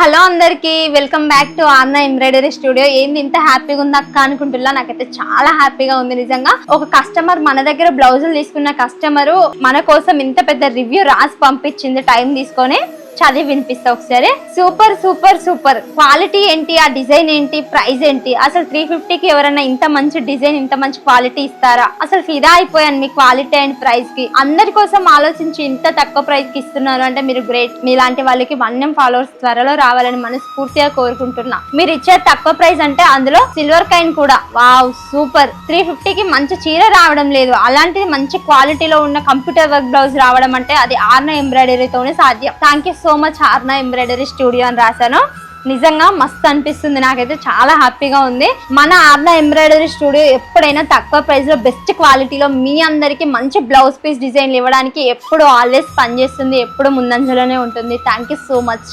Hello అందరికి welcome back to ఆర్నా embroidery studio. ఏంది ఇంత హ్యాపీగా ఉంది అక్క అనుకుంటున్నా, నాకైతే చాలా హ్యాపీగా ఉంది నిజంగా. ఒక కస్టమర్ మన దగ్గర బ్లౌజులు తీసుకున్న కస్టమర్ మన కోసం ఇంత పెద్ద రివ్యూ రాసి పంపించింది టైం తీసుకొని. చదివి వినిపిస్తా ఒకసారి. సూపర్ సూపర్ సూపర్, క్వాలిటీ ఏంటి, ఆ డిజైన్ ఏంటి, ప్రైస్ ఏంటి, అసలు 350కి ఎవరైనా ఇంత మంచి డిజైన్ ఇంత మంచి క్వాలిటీ ఇస్తారా? అసలు ఫిదా అయిపోయాను మీ క్వాలిటీ అండ్ ప్రైస్ కి. అందరి కోసం ఆలోచించి ఇంత తక్కువ ప్రైస్ కి ఇస్తున్నారు అంటే మీరు గ్రేట్. మీలాంటి వాళ్ళకి 1 million ఫాలోవర్స్ త్వరలో రావాలని మనస్ఫూర్తిగా కోరుకుంటున్నా. మీరు ఇచ్చే తక్కువ ప్రైస్ అంటే అందులో సిల్వర్ కాయిన్ కూడా. Wow super. 350కి మంచి చీర రావడం లేదు, అలాంటిది మంచి క్వాలిటీలో ఉన్న కంప్యూటర్ వర్క్ బ్లౌజ్ రావడం అంటే అది ఆర్నా ఎంబ్రాయిడరీతోనే సాధ్యం. Thank you so much ఆర్నా embroidery studio అని రాశాను. నిజంగా మస్తు అనిపిస్తుంది, నాకైతే చాలా హ్యాపీగా ఉంది. మన ఆర్నా ఎంబ్రాయిడరీ స్టూడియో ఎప్పుడైనా తక్కువ ప్రైస్ లో బెస్ట్ క్వాలిటీలో మీ అందరికి మంచి బ్లౌజ్ పీస్ డిజైన్లు ఇవ్వడానికి ఎప్పుడు ఆల్వేస్ పనిచేస్తుంది, ఎప్పుడు ముందంజలోనే ఉంటుంది. Thank you so much.